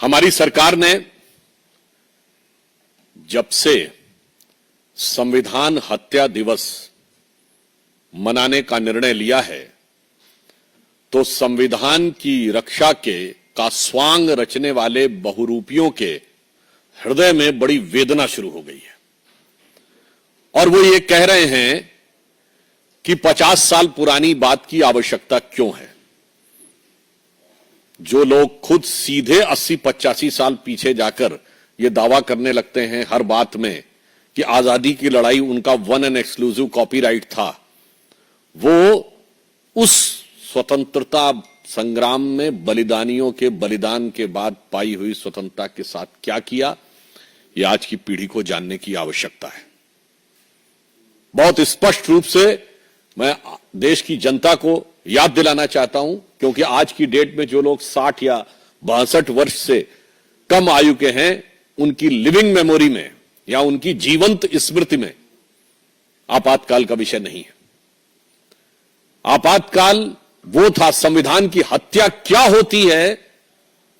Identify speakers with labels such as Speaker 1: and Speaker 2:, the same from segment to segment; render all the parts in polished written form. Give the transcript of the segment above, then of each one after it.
Speaker 1: हमारी सरकार ने जब से संविधान हत्या दिवस मनाने का निर्णय लिया है तो संविधान की रक्षा का स्वांग रचने वाले बहुरूपियों के हृदय में बड़ी वेदना शुरू हो गई है और वो ये कह रहे हैं कि 50 साल पुरानी बात की आवश्यकता क्यों है। जो लोग खुद सीधे 80-85 साल पीछे जाकर ये दावा करने लगते हैं हर बात में कि आजादी की लड़ाई उनका वन एंड एक्सक्लूसिव कॉपीराइट था, वो उस स्वतंत्रता संग्राम में बलिदानियों के बलिदान के बाद पाई हुई स्वतंत्रता के साथ क्या किया, यह आज की पीढ़ी को जानने की आवश्यकता है। बहुत स्पष्ट रूप से मैं देश की जनता को याद दिलाना चाहता हूं, क्योंकि आज की डेट में जो लोग 60 या 62 वर्ष से कम आयु के हैं, उनकी लिविंग मेमोरी में या उनकी जीवंत स्मृति में आपातकाल का विषय नहीं है। आपातकाल वो था, संविधान की हत्या क्या होती है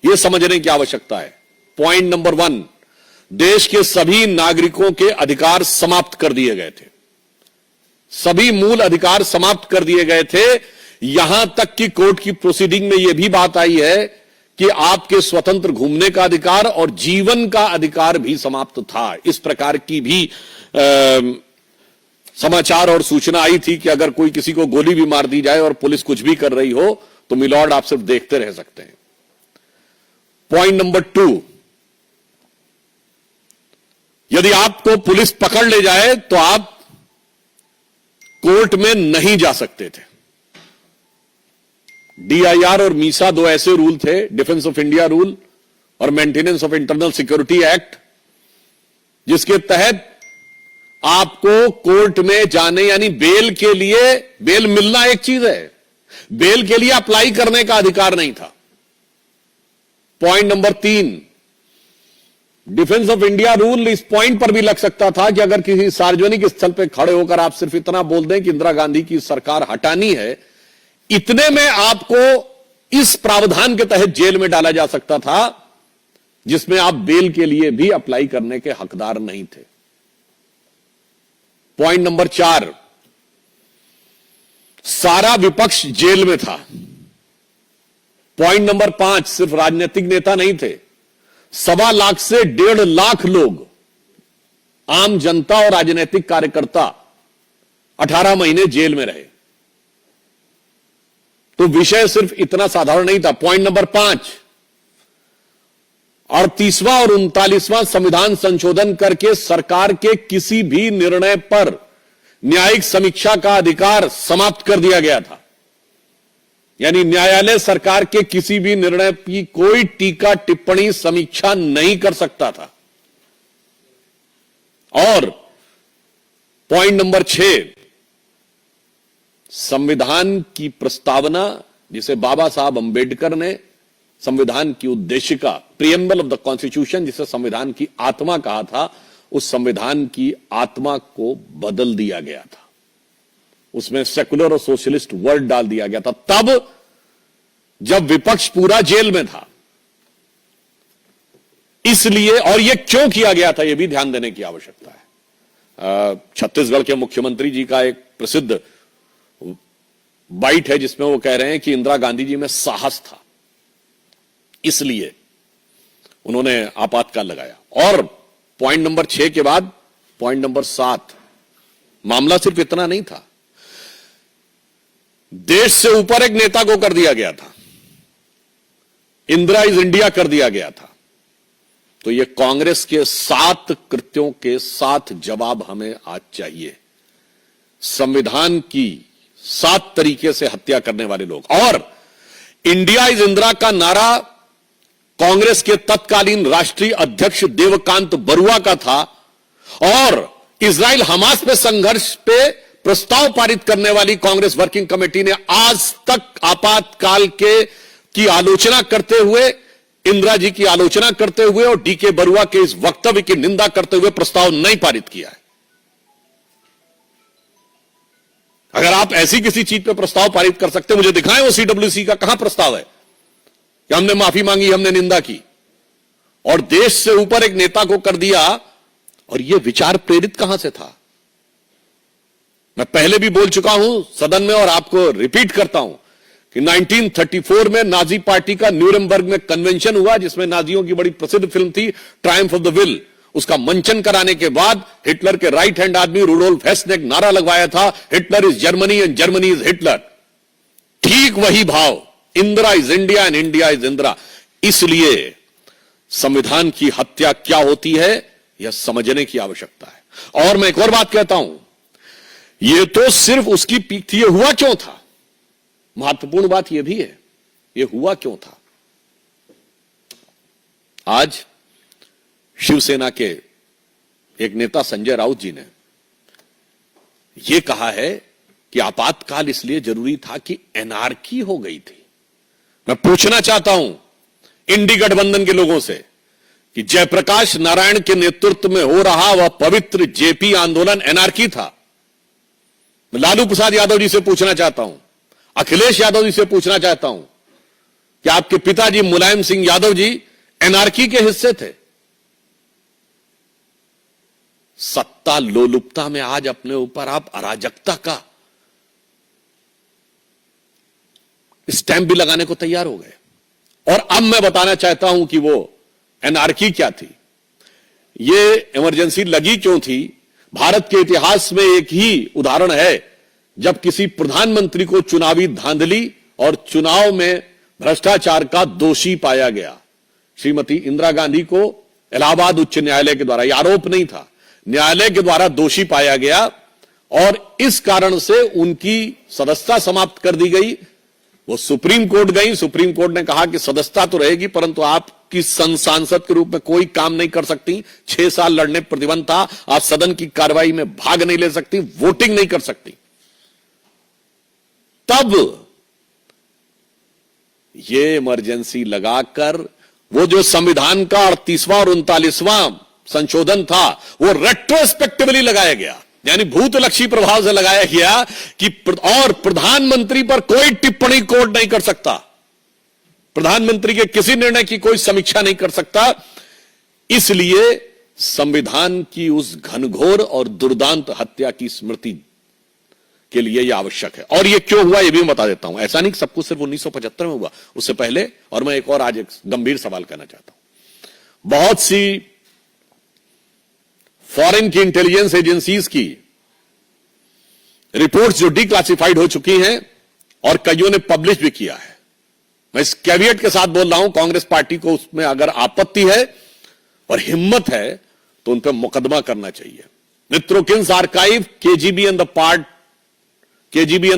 Speaker 1: यह समझने की आवश्यकता है। पॉइंट नंबर 1, देश के सभी नागरिकों के अधिकार समाप्त कर दिए गए थे, सभी मूल अधिकार समाप्त कर दिए गए थे। यहां तक कि कोर्ट की प्रोसीडिंग में यह भी बात आई है कि आपके स्वतंत्र घूमने का अधिकार और जीवन का अधिकार भी समाप्त था। इस प्रकार की भी समाचार और सूचना आई थी कि अगर कोई किसी को गोली भी मार दी जाए और पुलिस कुछ भी कर रही हो तो मिलॉर्ड आप सिर्फ देखते रह सकते हैं। पॉइंट नंबर 2, यदि आपको पुलिस पकड़ ले जाए तो आप कोर्ट में नहीं जा सकते थे। डीआईआर और मीसा दो ऐसे रूल थे, डिफेंस ऑफ इंडिया रूल और maintenance of internal security act, जिसके तहत आपको कोर्ट में जाने यानी बेल के लिए, बेल मिलना एक चीज है, बेल के लिए अप्लाई करने का अधिकार नहीं था। Point number 3, defence of India rule इस पॉइंट पर भी लग सकता था कि अगर किसी सार्वजनिक स्थल पर खड़े होकर आप सिर्फ इतना बोल दें कि इंदिरा गांधी की सरकार हटानी है, इतने में आपको इस प्रावधान के तहत जेल में डाला जा सकता था, जिसमें आप बेल के लिए भी अप्लाई करने के हकदार नहीं थे। पॉइंट नंबर 4, सारा विपक्ष जेल में था। पॉइंट नंबर 5, सिर्फ राजनीतिक नेता नहीं थे, 1.25 लाख से 1.5 लाख लोग, आम जनता और राजनीतिक कार्यकर्ता 18 महीने जेल में रहे। तो विषय सिर्फ इतना साधारण नहीं था। पॉइंट नंबर 5, 38वां और 39वां संविधान संशोधन करके सरकार के किसी भी निर्णय पर न्यायिक समीक्षा का अधिकार समाप्त कर दिया गया था। यानी न्यायालय सरकार के किसी भी निर्णय की कोई टीका टिप्पणी समीक्षा नहीं कर सकता था। और पॉइंट नंबर 6, संविधान की प्रस्तावना, जिसे बाबा साहब अंबेडकर ने संविधान की उद्देशिका, प्रीएम्बल ऑफ द कॉन्स्टिट्यूशन, जिसे संविधान की आत्मा कहा था, उस संविधान की आत्मा को बदल दिया गया था। उसमें सेकुलर और सोशलिस्ट वर्ड डाल दिया गया था, तब जब विपक्ष पूरा जेल में था। इसलिए, और यह क्यों किया गया था, यह भी ध्यान देने की आवश्यकता है। छत्तीसगढ़ के मुख्यमंत्री जी का एक प्रसिद्ध बाइट है जिसमें वो कह रहे हैं कि इंदिरा गांधी जी में साहस था, इसलिए उन्होंने आपातकाल लगाया। और पॉइंट नंबर 6 के बाद पॉइंट नंबर 7, मामला सिर्फ इतना नहीं था, देश से ऊपर एक नेता को कर दिया गया था, इंदिरा इज इंडिया कर दिया गया था। तो यह कांग्रेस के 7 कृत्यों के 7 जवाब हमें आज चाहिए। संविधान की 7 तरीके से हत्या करने वाले लोग। और इंडिया इज इंदिरा का नारा कांग्रेस के तत्कालीन राष्ट्रीय अध्यक्ष देवकांत बरुआ का था, और इजराइल हमास पे संघर्ष पे प्रस्ताव पारित करने वाली कांग्रेस वर्किंग कमेटी ने आज तक आपातकाल की आलोचना करते हुए, इंदिरा जी की आलोचना करते हुए और डीके बरुआ के इस वक्तव्य की निंदा करते हुए प्रस्ताव नहीं पारित किया है। अगर आप ऐसी किसी चीज पर प्रस्ताव पारित कर सकते, मुझे दिखाएं वो सीडब्ल्यूसी का कहां प्रस्ताव है कि हमने माफी मांगी, हमने निंदा की। और देश से ऊपर एक नेता को कर दिया। और यह विचार प्रेरित कहां से था? मैं पहले भी बोल चुका हूं सदन में और आपको रिपीट करता हूं कि 1934 में नाजी पार्टी का न्यूरेमबर्ग में कन्वेंशन हुआ, जिसमें नाजियों की बड़ी प्रसिद्ध फिल्म थी ट्रायम्फ ऑफ द विल। उसका मंचन कराने के बाद हिटलर के राइट हैंड आदमी रुडोल्फ हेस ने एक नारा लगवाया था, Hitler is Germany and Germany is Hitler. ठीक वही भाव, Indira is India and India is Indira. इसलिए संविधान की हत्या क्या होती है यह समझने की आवश्यकता है। और मैं एक और बात कहता हूं, यह तो सिर्फ उसकी पीक थी, यह हुआ क्यों था? महत्वपूर्ण बात यह भी है, यह हुआ क्यों था? आज शिवसेना के एक नेता संजय राउत जी ने यह कहा है कि आपातकाल इसलिए जरूरी था कि एनार्की हो गई थी। मैं पूछना चाहता हूं इंडी गठबंधन के लोगों से कि जयप्रकाश नारायण के नेतृत्व में हो रहा वह पवित्र जेपी आंदोलन एनार्की था? मैं लालू प्रसाद यादव जी से पूछना चाहता हूं, अखिलेश यादव जी से पूछना चाहता हूं कि आपके पिताजी मुलायम सिंह यादव जी एनार्की के हिस्से थे? सत्ता लोलुपता में आज अपने ऊपर आप अराजकता का स्टैंप भी लगाने को तैयार हो गए। और अब मैं बताना चाहता हूं कि वो एनार्की क्या थी, ये इमरजेंसी लगी क्यों थी। भारत के इतिहास में एक ही उदाहरण है जब किसी प्रधानमंत्री को चुनावी धांधली और चुनाव में भ्रष्टाचार का दोषी पाया गया। श्रीमती इंदिरा गांधी को इलाहाबाद उच्च न्यायालय के द्वारा, यह आरोप नहीं था, न्यायालय के द्वारा दोषी पाया गया और इस कारण से उनकी सदस्यता समाप्त कर दी गई। वो सुप्रीम कोर्ट गई, सुप्रीम कोर्ट ने कहा कि सदस्यता तो रहेगी परंतु आपकी सांसद के रूप में कोई काम नहीं कर सकती, 6 साल लड़ने प्रतिबंध था, आप सदन की कार्रवाई में भाग नहीं ले सकती, वोटिंग नहीं कर सकती। तब ये इमरजेंसी लगाकर वो जो संविधान का 38वां और 39वां संशोधन था वो रेट्रोस्पेक्टिवली लगाया गया, यानी भूतलक्षी प्रभाव से लगाया गया कि और प्रधानमंत्री पर कोई टिप्पणी कोर्ट नहीं कर सकता, प्रधानमंत्री के किसी निर्णय की कोई समीक्षा नहीं कर सकता। इसलिए संविधान की उस घनघोर और दुर्दांत हत्या की स्मृति के लिए यह आवश्यक है। और यह क्यों हुआ यह भी मैं बता देता हूं। ऐसा नहीं कि सब कुछ सिर्फ 1975 में हुआ, उससे पहले। और मैं एक और आज एक गंभीर सवाल करना चाहता हूं। बहुत सी फॉरेन की इंटेलिजेंस एजेंसीज की रिपोर्ट्स जो डिक्लासिफाइड हो चुकी हैं और कईयों ने पब्लिश भी किया है, मैं इस कैविएट के साथ बोल रहा हूं, कांग्रेस पार्टी को उसमें अगर आपत्ति है और हिम्मत है तो उन पर मुकदमा करना चाहिए। Mitrokhin's archive KGB and the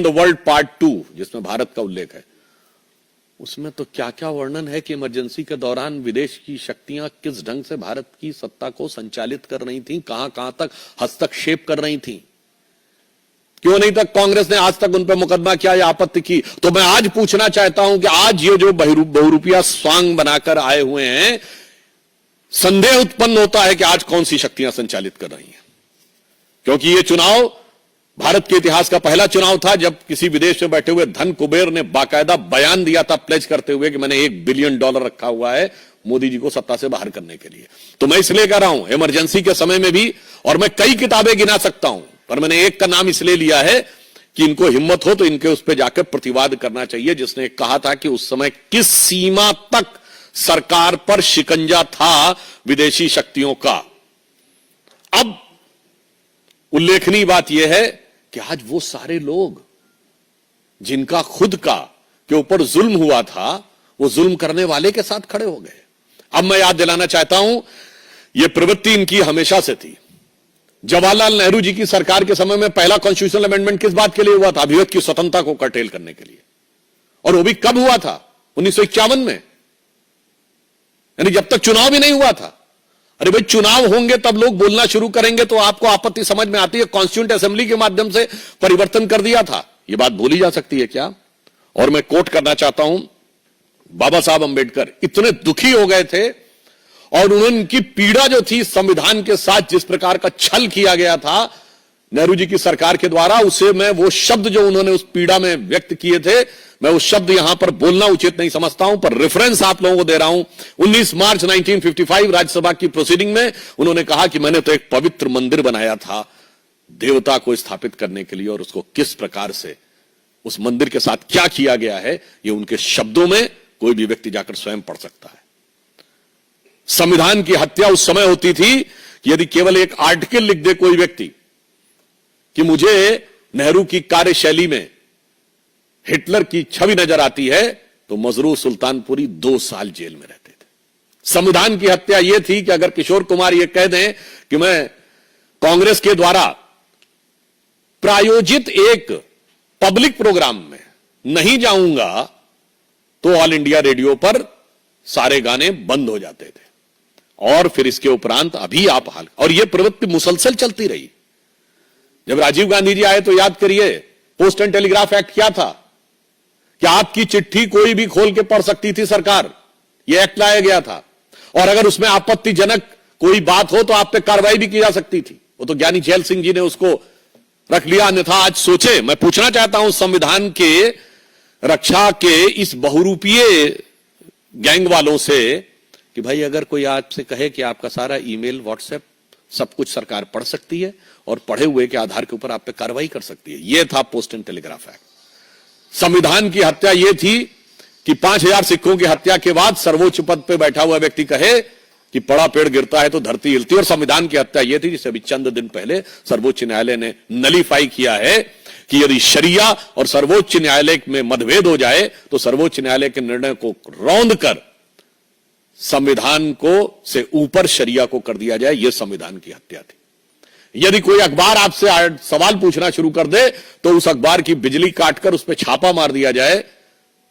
Speaker 1: world part 2 जिसमें भारत का उल्लेख है, उसमें तो क्या क्या वर्णन है कि इमरजेंसी के दौरान विदेश की शक्तियां किस ढंग से भारत की सत्ता को संचालित कर रही थीं, कहां कहां तक हस्तक्षेप कर रही थीं। क्यों नहीं तक कांग्रेस ने आज तक उन पर मुकदमा किया या आपत्ति की? तो मैं आज पूछना चाहता हूं कि आज ये जो बहुरूपिया स्वांग बनाकर आए हुए हैं, संदेह उत्पन्न होता है कि आज कौन सी शक्तियां संचालित कर रही हैं। क्योंकि ये चुनाव भारत के इतिहास का पहला चुनाव था जब किसी विदेश में बैठे हुए धन कुबेर ने बाकायदा बयान दिया था प्लेज करते हुए कि मैंने $1 बिलियन रखा हुआ है मोदी जी को सत्ता से बाहर करने के लिए। तो मैं इसलिए कह रहा हूं इमरजेंसी के समय में भी, और मैं कई किताबें गिना सकता हूं, पर मैंने एक का नाम इसलिए लिया है कि इनको हिम्मत हो तो इनके उस पर जाकर प्रतिवाद करना चाहिए, जिसने कहा था कि उस समय किस सीमा तक सरकार पर शिकंजा था विदेशी शक्तियों का। अब उल्लेखनीय बात यह है कि आज वो सारे लोग जिनका खुद का के ऊपर जुल्म हुआ था, वो जुल्म करने वाले के साथ खड़े हो गए। अब मैं याद दिलाना चाहता हूं, यह प्रवृत्ति इनकी हमेशा से थी। जवाहरलाल नेहरू जी की सरकार के समय में पहला कॉन्स्टिट्यूशनल अमेंडमेंट किस बात के लिए हुआ था? अभिव्यक्ति की स्वतंत्रता को कर्टेल करने के लिए। और वो भी कब हुआ था? 1951 में, यानी जब तक चुनाव भी नहीं हुआ था। अरे भाई, चुनाव होंगे तब लोग बोलना शुरू करेंगे तो आपको आपत्ति समझ में आती है। कॉन्स्टिट्यूंट असेंबली के माध्यम से परिवर्तन कर दिया था, यह बात बोली जा सकती है क्या? और मैं कोट करना चाहता हूं, बाबा साहब अंबेडकर इतने दुखी हो गए थे और उनकी पीड़ा जो थी संविधान के साथ जिस प्रकार का छल किया गया था नेहरू जी की सरकार के द्वारा, उसे मैं वो शब्द जो उन्होंने उस पीड़ा में व्यक्त किए थे, मैं उस शब्द यहां पर बोलना उचित नहीं समझता हूं, पर रेफरेंस आप लोगों को दे रहा हूं। 19 मार्च 1955 राज्यसभा की प्रोसीडिंग में उन्होंने कहा कि मैंने तो एक पवित्र मंदिर बनाया था देवता को स्थापित करने के लिए, और उसको किस प्रकार से उस मंदिर के साथ क्या किया गया है, ये उनके शब्दों में कोई भी व्यक्ति जाकर स्वयं पढ़ सकता है। संविधान की हत्या उस समय होती थी कि यदि केवल एक आर्टिकल लिख दे कोई व्यक्ति कि मुझे नेहरू की कार्यशैली में हिटलर की छवि नजर आती है, तो मजरूर सुल्तानपुरी 2 साल जेल में रहते थे। संविधान की हत्या यह थी कि अगर किशोर कुमार यह कह दें कि मैं कांग्रेस के द्वारा प्रायोजित एक पब्लिक प्रोग्राम में नहीं जाऊंगा, तो ऑल इंडिया रेडियो पर सारे गाने बंद हो जाते थे। और फिर इसके उपरांत अभी आप हाल, और यह प्रवृत्ति मुसलसल चलती रही। जब राजीव गांधी जी आए तो याद करिए, पोस्ट एंड टेलीग्राफ एक्ट क्या था कि आपकी चिट्ठी कोई भी खोल के पढ़ सकती थी सरकार, यह एक्ट लाया गया था। और अगर उसमें आपत्तिजनक कोई बात हो तो आप पे कार्रवाई भी की जा सकती थी। वो तो ज्ञानी जैल सिंह जी ने उसको रख लिया, अन्यथा आज सोचे। मैं पूछना चाहता हूं संविधान के रक्षा के इस बहुरूपीय गैंग वालों से कि भाई अगर कोई आपसे कहे कि आपका सारा ईमेल, व्हाट्सएप सब कुछ सरकार पढ़ सकती है और पढ़े हुए के आधार के ऊपर आप पे कार्रवाई कर सकती है, यह था पोस्ट एंड टेलीग्राफ एक्ट। संविधान की हत्या यह थी कि 5000 सिखों की हत्या के बाद सर्वोच्च पद पे बैठा हुआ व्यक्ति कहे कि बड़ा पेड़ गिरता है तो धरती हिलती है। और संविधान की हत्या यह थी जिसे अभी चंद दिन पहले सर्वोच्च न्यायालय ने नलीफाई किया है कि यदि शरिया और सर्वोच्च न्यायालय में मतभेद हो जाए तो सर्वोच्च न्यायालय के निर्णय को रौंद कर संविधान को से ऊपर शरिया को कर दिया जाए। यह संविधान की हत्या थी। यदि कोई अखबार आपसे सवाल पूछना शुरू कर दे तो उस अखबार की बिजली काटकर उस पर छापा मार दिया जाए।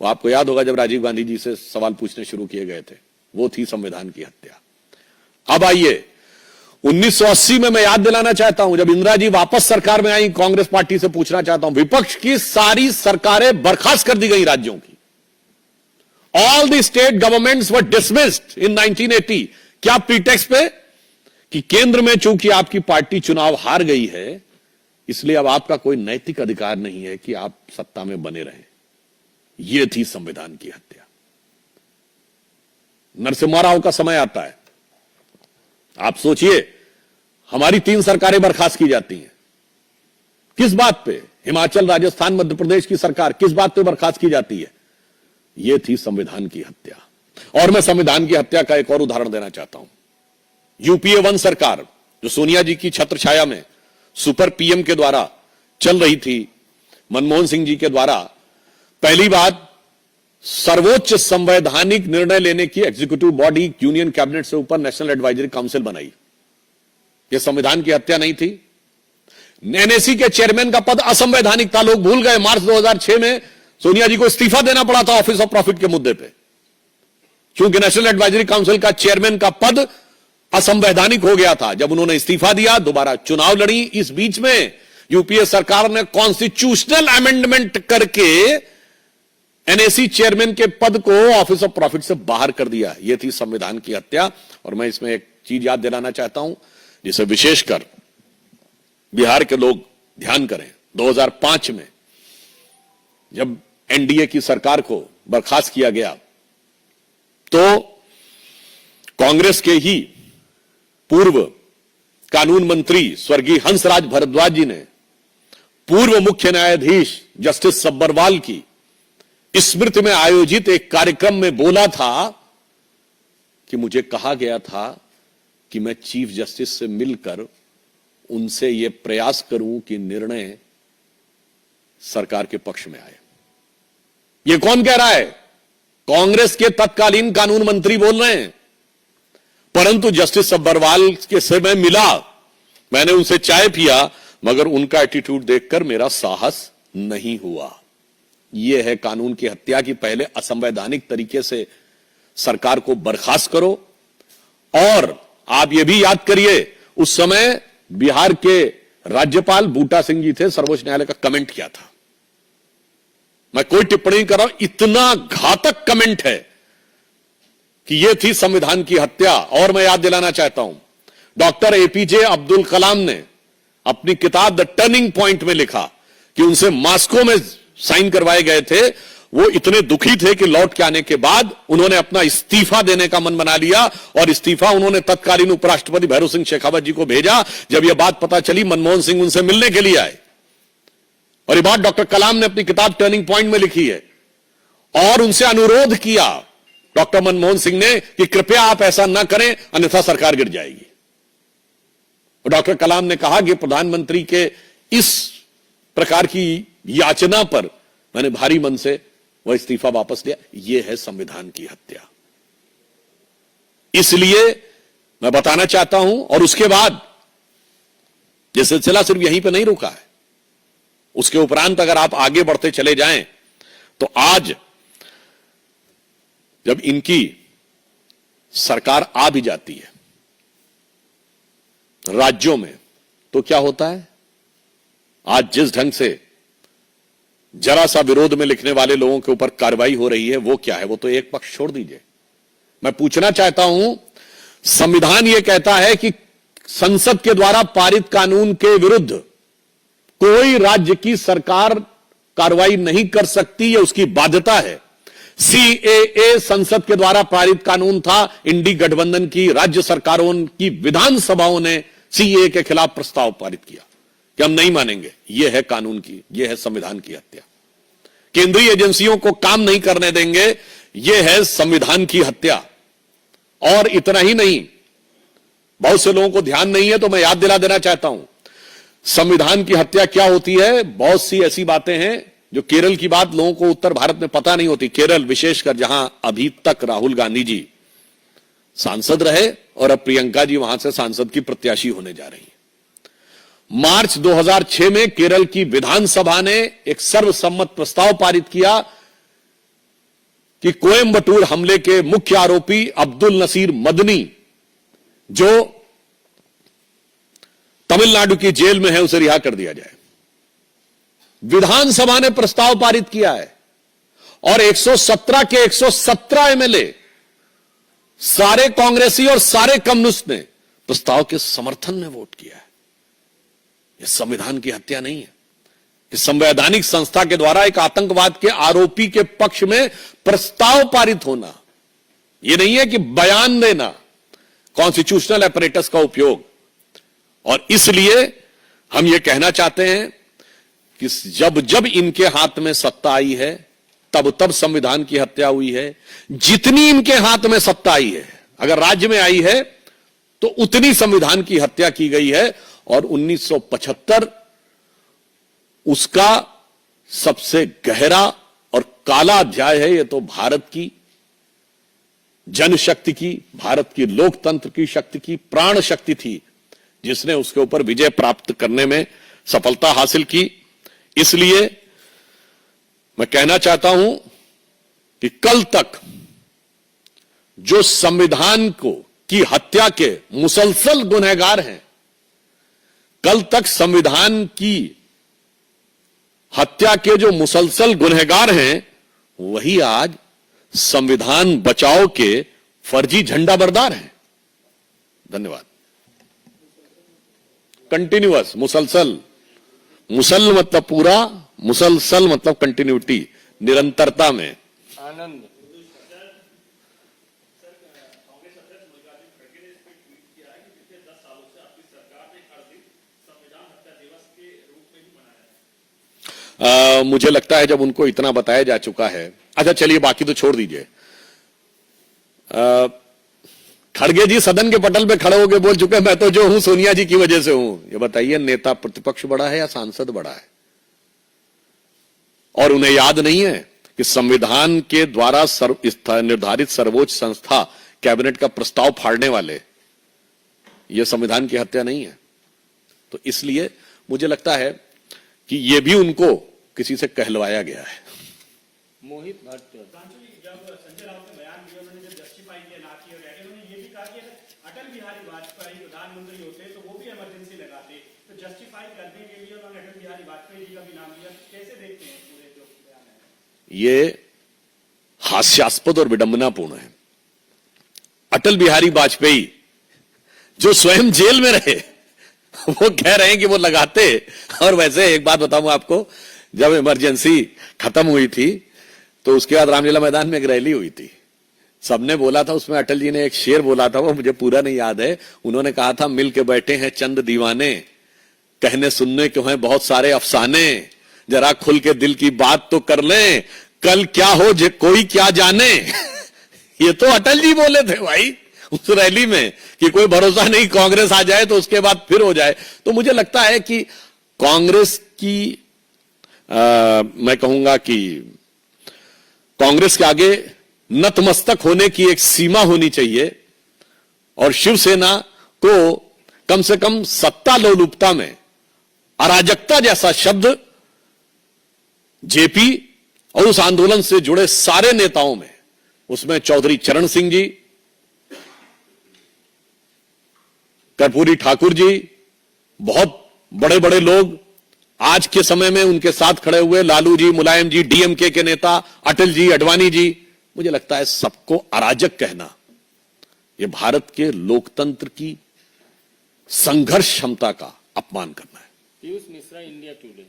Speaker 1: वो आपको याद होगा जब राजीव गांधी जी से सवाल पूछने शुरू किए गए थे, वो थी संविधान की हत्या। अब आइए 1980 में मैं याद दिलाना चाहता हूं, जब इंदिरा जी वापस सरकार में आई, कांग्रेस पार्टी से पूछना चाहता हूं, विपक्ष की सारी सरकारें बर्खास्त कर दी गई राज्यों की। All the state governments were dismissed in 1980। क्या प्रीटेक्स्ट पे कि केंद्र में चूंकि आपकी पार्टी चुनाव हार गई है, इसलिए अब आपका कोई नैतिक अधिकार नहीं है कि आप सत्ता में बने रहें। यह थी संविधान की हत्या। नरसिम्हा राव का समय आता है, आप सोचिए हमारी 3 सरकारें बर्खास्त की जाती हैं। किस बात पे? हिमाचल, राजस्थान, मध्य प्रदेश की सरकार किस बात पे बर्खास्त की जाती है? यह थी संविधान की हत्या। और मैं संविधान की हत्या का एक और उदाहरण देना चाहता हूं। यूपीए 1 सरकार जो सोनिया जी की छत्र छाया में सुपर पीएम के द्वारा चल रही थी, मनमोहन सिंह जी के द्वारा पहली बात सर्वोच्च संवैधानिक निर्णय लेने की एग्जीक्यूटिव बॉडी यूनियन कैबिनेट से ऊपर नेशनल एडवाइजरी काउंसिल बनाई। यह संविधान की हत्या नहीं थी? एनएसी के चेयरमैन का पद असंवैधानिक था, लोग भूल गए। मार्च 2006 में सोनिया जी को इस्तीफा देना पड़ा था ऑफिस ऑफ प्रॉफिट के मुद्दे पे, क्योंकि नेशनल एडवाइजरी काउंसिल का चेयरमैन का पद असंवैधानिक हो गया था। जब उन्होंने इस्तीफा दिया, दोबारा चुनाव लड़ी। इस बीच में यूपीए सरकार ने कॉन्स्टिट्यूशनल अमेंडमेंट करके एनएसी चेयरमैन के पद को ऑफिस ऑफ प्रॉफिट से बाहर कर दिया। यह थी संविधान की हत्या। और मैं इसमें एक चीज याद दिलाना चाहता हूं जिसे विशेषकर बिहार के लोग ध्यान करें। 2005 में जब एनडीए की सरकार को बर्खास्त किया गया तो कांग्रेस के ही पूर्व कानून मंत्री स्वर्गीय हंसराज भारद्वाज जी ने पूर्व मुख्य न्यायाधीश जस्टिस सब्बरवाल की स्मृति में आयोजित एक कार्यक्रम में बोला था कि मुझे कहा गया था कि मैं चीफ जस्टिस से मिलकर उनसे यह प्रयास करूं कि निर्णय सरकार के पक्ष में आए। यह कौन कह रहा है? कांग्रेस के तत्कालीन कानून मंत्री बोल रहे हैं। परंतु जस्टिस सब्बरवाल के से मैं मिला, मैंने उनसे चाय पिया, मगर उनका एटीट्यूड देखकर मेरा साहस नहीं हुआ। यह है कानून की हत्या की पहले असंवैधानिक तरीके से सरकार को बर्खास्त करो। और आप यह भी याद करिए, उस समय बिहार के राज्यपाल बूटा सिंह जी थे, सर्वोच्च न्यायालय का कमेंट किया था। मैं कोई टिप्पणी नहीं कर रहा हूं, इतना घातक कमेंट है कि यह थी संविधान की हत्या। और मैं याद दिलाना चाहता हूं, डॉक्टर एपीजे अब्दुल कलाम ने अपनी किताब द टर्निंग पॉइंट में लिखा कि उनसे मास्को में साइन करवाए गए थे वो इतने दुखी थे कि लौट के आने के बाद उन्होंने अपना इस्तीफा देने का मन बना लिया और इस्तीफा उन्होंने तत्कालीन उपराष्ट्रपति भैरव सिंह शेखावत जी को भेजा। जब यह बात पता चली, मनमोहन सिंह उनसे मिलने के लिए आए और ये बात डॉक्टर कलाम ने अपनी किताब टर्निंग पॉइंट में लिखी है और उनसे अनुरोध किया डॉक्टर मनमोहन सिंह ने कि कृपया आप ऐसा ना करें, अन्यथा सरकार गिर जाएगी। और डॉक्टर कलाम ने कहा कि प्रधानमंत्री के इस प्रकार की याचना पर मैंने भारी मन से वह इस्तीफा वापस लिया। यह है संविधान की हत्या। इसलिए मैं बताना चाहता हूं, और उसके बाद यह सिलसिला सिर्फ यहीं पे नहीं रुका है, उसके उपरांत अगर आप आगे बढ़ते चले जाएं तो आज जब इनकी सरकार आ भी जाती है राज्यों में, तो क्या होता है? आज जिस ढंग से जरा सा विरोध में लिखने वाले लोगों के ऊपर कार्रवाई हो रही है, वो क्या है? वो तो एक पक्ष छोड़ दीजिए। मैं पूछना चाहता हूं, संविधान यह कहता है कि संसद के द्वारा पारित कानून के विरुद्ध कोई राज्य की सरकार कार्रवाई नहीं कर सकती, यह उसकी बाध्यता है। सीएए संसद के द्वारा पारित कानून था। इंडी गठबंधन की राज्य सरकारों की विधानसभाओं ने सीएए के खिलाफ प्रस्ताव पारित किया कि हम नहीं मानेंगे। यह है कानून की, यह है संविधान की हत्या। केंद्रीय एजेंसियों को काम नहीं करने देंगे, यह है संविधान की हत्या। और इतना ही नहीं, बहुत से लोगों को ध्यान नहीं है तो मैं याद दिला देना चाहता हूं, संविधान की हत्या क्या होती है। बहुत सी ऐसी बातें हैं जो केरल की बात लोगों को उत्तर भारत में पता नहीं होती। केरल विशेषकर, जहां अभी तक राहुल गांधी जी सांसद रहे और अब प्रियंका जी वहां से सांसद की प्रत्याशी होने जा रही हैं। मार्च 2006 में केरल की विधानसभा ने एक सर्वसम्मत प्रस्ताव पारित किया कि कोयंबटूर हमले के मुख्य आरोपी अब्दुल नसीर मदनी, जो तमिलनाडु की जेल में है, उसे रिहा कर दिया जाए। विधानसभा ने प्रस्ताव पारित किया है और 117 के 117 एमएलए, सारे कांग्रेसी और सारे कम्युनिस्ट ने प्रस्ताव के समर्थन में वोट किया है। यह संविधान की हत्या नहीं है। इस संवैधानिक संस्था के द्वारा एक आतंकवाद के आरोपी के पक्ष में प्रस्ताव पारित होना, यह नहीं है कि बयान देना, कॉन्स्टिट्यूशनल अपरेटस का उपयोग। और इसलिए हम यह कहना चाहते हैं कि जब जब इनके हाथ में सत्ता आई है, तब तब संविधान की हत्या हुई है। जितनी इनके हाथ में सत्ता आई है, अगर राज्य में आई है, तो उतनी संविधान की हत्या की गई है। और 1975 उसका सबसे गहरा और काला अध्याय है। यह तो भारत की जनशक्ति की, भारत की लोकतंत्र की शक्ति की प्राण शक्ति थी, जिसने उसके ऊपर विजय प्राप्त करने में सफलता हासिल की। इसलिए मैं कहना चाहता हूं कि कल तक जो संविधान की हत्या के मुसलसल गुनहगार हैं, कल तक संविधान की हत्या के जो मुसलसल गुनहगार हैं, वही आज संविधान बचाओ के फर्जी झंडा बरदार हैं। धन्यवाद। कंटिन्यूअस, मुसलसल, मुसल मतलब पूरा, मुसलसल मतलब कंटिन्यूटी, निरंतरता में।
Speaker 2: आनंद
Speaker 1: मुझे लगता है जब उनको इतना बताया जा चुका है। अच्छा चलिए, बाकी तो छोड़ दीजिए। खड़गे जी सदन के पटल पे खड़े होकर बोल चुके हैं, मैं तो जो हूं सोनिया जी की वजह से हूं। ये बताइए, नेता प्रतिपक्ष बड़ा है या सांसद बड़ा है? और उन्हें याद नहीं है कि संविधान के द्वारा निर्धारित सर्वोच्च संस्था कैबिनेट का प्रस्ताव फाड़ने वाले, यह संविधान की हत्या नहीं है। तो इसलिए मुझे लगता है कि यह भी उनको किसी से कहलवाया गया है।
Speaker 2: मोहित भट्ट
Speaker 3: जब संजय राउत ने बयान दिया, उन्होंने जब जस्टिफाई किया ना किया, उन्होंने ये भी कहा कि अटल बिहारी वाजपेयी प्रधानमंत्री होते तो वो भी इमरजेंसी लगाते। तो जस्टिफाई करने के लिए उन्होंने अटल बिहारी वाजपेयी जी का भी नाम लिया। कैसे देखते हैं पूरे जो बयान है?
Speaker 1: ये हास्यास्पद और विडंबनापूर्ण है। अटल बिहारी वाजपेयी जो स्वयं जेल में रहे, वो कह रहे हैं कि वो लगाते। और वैसे एक बात बताऊं आपको, जब इमरजेंसी खत्म हुई थी तो उसके बाद रामलीला मैदान में एक रैली हुई थी, सबने बोला था, उसमें अटल जी ने एक शेर बोला था, वो मुझे पूरा नहीं याद है। उन्होंने कहा था, मिल के बैठे हैं चंद दीवाने, कहने सुनने क्यों हैं बहुत सारे अफसाने, जरा खुल के दिल की बात तो कर लें, कल क्या हो जे कोई क्या जाने। ये तो अटल जी बोले थे भाई उस रैली में कि कोई भरोसा नहीं, कांग्रेस आ जाए तो उसके बाद फिर हो जाए। तो मुझे लगता है कि कांग्रेस की मैं कहूंगा कि कांग्रेस के आगे नतमस्तक होने की एक सीमा होनी चाहिए, और शिवसेना को कम से कम सत्ता लोलुपता में अराजकता जैसा शब्द जेपी और उस आंदोलन से जुड़े सारे नेताओं में, उसमें चौधरी चरण सिंह जी, कर्पूरी ठाकुर जी, बहुत बड़े बड़े लोग आज के समय में उनके साथ खड़े हुए, लालू जी, मुलायम जी, डीएमके के नेता, अटल जी, अडवाणी जी, मुझे लगता है सबको अराजक कहना यह भारत के लोकतंत्र की संघर्ष क्षमता का अपमान करना है।
Speaker 2: Piyush Mishra, India today.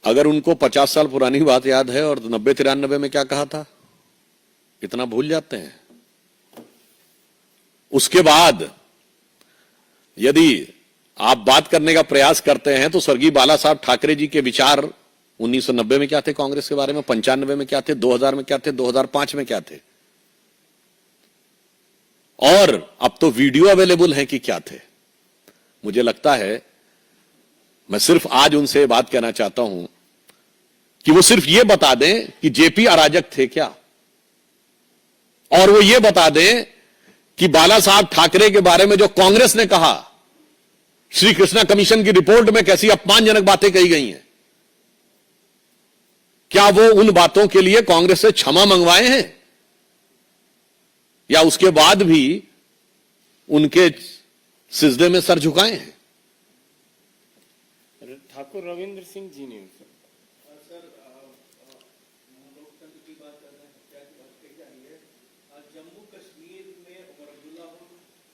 Speaker 1: अगर उनको 50 साल पुरानी बात याद है और 90-93 में क्या कहा था, इतना भूल जाते हैं। उसके बाद यदि आप बात करने का प्रयास करते हैं तो स्वर्गीय बाला साहब ठाकरे जी के विचार 1990 में क्या थे कांग्रेस के बारे में, 95 में क्या थे, 2000 में क्या थे, 2005 में क्या थे, और अब तो वीडियो अवेलेबल है कि क्या थे। मुझे लगता है, मैं सिर्फ आज उनसे बात कहना चाहता हूं कि वो सिर्फ ये बता दें कि जेपी अराजक थे क्या, और वो ये बता दें कि बाला साहब ठाकरे के बारे में जो कांग्रेस ने कहा, श्री कृष्णा कमीशन की रिपोर्ट में कैसी अपमानजनक बातें कही गई हैं, क्या वो उन बातों के लिए कांग्रेस से क्षमा मंगवाए हैं, या उसके बाद भी उनके सिजदे में सर झुकाए हैं।
Speaker 2: ठाकुर रविंद्र सिंह, जी न्यूज।
Speaker 4: सर, लोकतंत्र की बात कर रहे हैं, हत्या की बात कही जा रही है। जम्मू कश्मीर में उमर अब्दुल्ला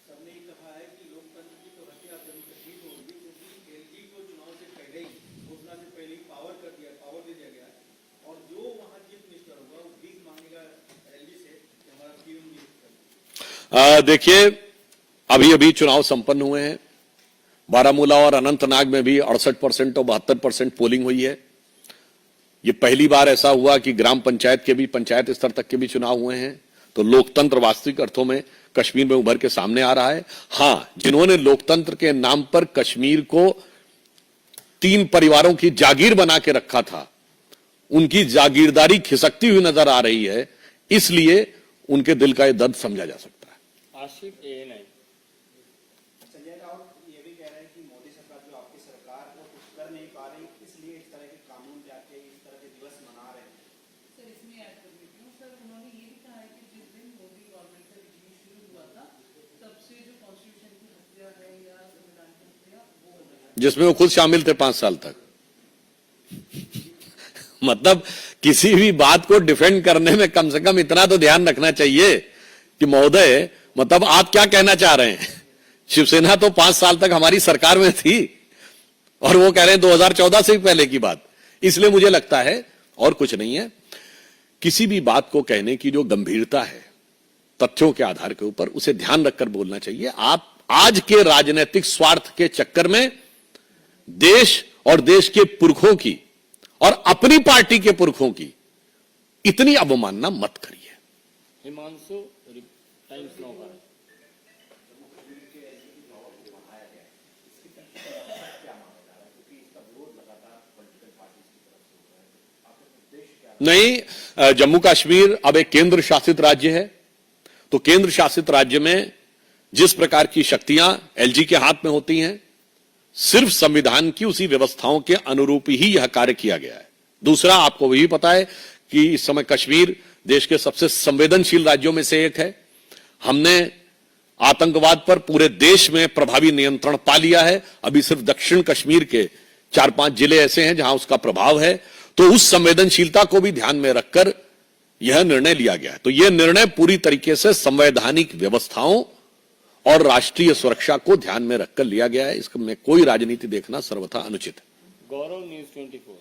Speaker 4: सबने कहा है कि लोकतंत्र की तो हत्या जम्मू कश्मीर में होगी, क्योंकि एलजी को चुनाव से पहले ही, घोषणा से पहले ही पावर दे दिया गया है, और जो वहां चीफ मिनिस्टर होगा वो भीख मांगेगा एलजी से कि हमारा पीएम नियुक्त।
Speaker 1: देखिए, अभी अभी चुनाव संपन्न हुए हैं। बारामूला और अनंतनाग में भी 68% और 72% पोलिंग हुई है। यह पहली बार ऐसा हुआ कि ग्राम पंचायत के भी, पंचायत स्तर तक के भी चुनाव हुए हैं। तो लोकतंत्र वास्तविक अर्थों में कश्मीर में उभर के सामने आ रहा है। हां, जिन्होंने लोकतंत्र के नाम पर कश्मीर को 3 परिवारों की जागीर बना के रखा था, उनकी जागीरदारी खिसकती हुई नजर आ रही है, इसलिए उनके दिल का यह दर्द समझा जा सकता है।
Speaker 2: आशिफ, ANI।
Speaker 4: संजय राउत ये भी कह रहे हैं कि मोदी सरकार, जो आपकी सरकार, वो कुछ कर नहीं पा रही, इसलिए इस तरह के कानून लाके इस तरह के दिवस मना रहे हैं।
Speaker 5: सर, इसमें ऐड कर देती हूँ। सर, उन्होंने ये भी कहा है कि जिस दिन मोदी गवर्नमेंट का रिजीम शुरू हुआ था, तब से जो कॉन्स्टिट्यूशन की हत्या है या संविधान की हत्या, वो हो रही है,
Speaker 1: जिसमें वो खुद शामिल थे 5 साल तक। मतलब किसी भी बात को डिफेंड करने में कम से कम इतना तो ध्यान रखना चाहिए कि महोदय, मतलब आप क्या कहना चाह रहे हैं? शिवसेना तो 5 साल तक हमारी सरकार में थी, और वो कह रहे हैं 2014 से भी पहले की बात। इसलिए मुझे लगता है, और कुछ नहीं है, किसी भी बात को कहने की जो गंभीरता है तथ्यों के आधार के ऊपर, उसे ध्यान रखकर बोलना चाहिए। आप आज के राजनीतिक स्वार्थ के चक्कर में देश और देश के पुरखों की और अपनी पार्टी के पुरखों की इतनी अवमानना मत करिए।
Speaker 2: Himanshu, times now.
Speaker 1: नहीं, जम्मू कश्मीर अब एक केंद्र शासित राज्य है, तो केंद्र शासित राज्य में जिस प्रकार की शक्तियां एलजी के हाथ में होती हैं, सिर्फ संविधान की उसी व्यवस्थाओं के अनुरूप ही यह कार्य किया गया है। दूसरा, आपको भी पता है कि इस समय कश्मीर देश के सबसे संवेदनशील राज्यों में से एक है। हमने आतंकवाद पर पूरे देश में प्रभावी नियंत्रण पा लिया है। अभी सिर्फ दक्षिण कश्मीर के 4-5 जिले ऐसे हैं जहां उसका प्रभाव है। तो उस संवेदनशीलता को भी ध्यान में रखकर यह निर्णय लिया गया है। तो यह निर्णय पूरी तरीके से संवैधानिक व्यवस्थाओं और राष्ट्रीय सुरक्षा को ध्यान में रखकर लिया गया है। इसमें कोई राजनीति देखना सर्वथा अनुचित है।
Speaker 2: गौरव, न्यूज 24।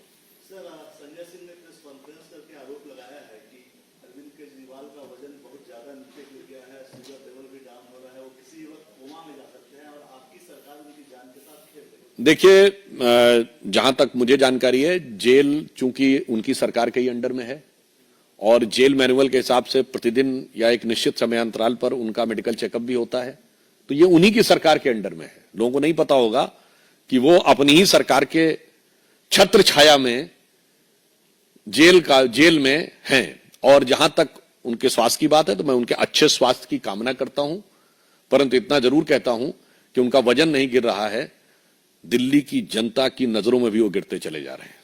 Speaker 6: सर, संजय सिंह ने प्रेस कॉन्फ्रेंस करके आरोप लगाया है कि अरविंद केजरीवाल का वजन बहुत ज्यादा नीचे गिर गया है, शुगर लेवल भी डाउन हो रहा है, वो किसी वक्त कोमा में जा सकते हैं और आपकी सरकार उनकी जान के साथ खेल रही है।
Speaker 1: देखिए, जहां तक मुझे जानकारी है, जेल चूंकि उनकी सरकार के ही अंडर में है और जेल मैनुअल के हिसाब से प्रतिदिन या एक निश्चित समयांतराल पर उनका मेडिकल चेकअप भी होता है, तो ये उन्हीं की सरकार के अंडर में है। लोगों को नहीं पता होगा कि वो अपनी ही सरकार के छत्र छाया में जेल में हैं। और जहां तक उनके स्वास्थ्य की बात है तो मैं उनके अच्छे स्वास्थ्य की कामना करता हूं, परंतु इतना जरूर कहता हूं कि उनका वजन नहीं गिर रहा है, दिल्ली की जनता की नजरों में भी वो गिरते चले जा रहे हैं।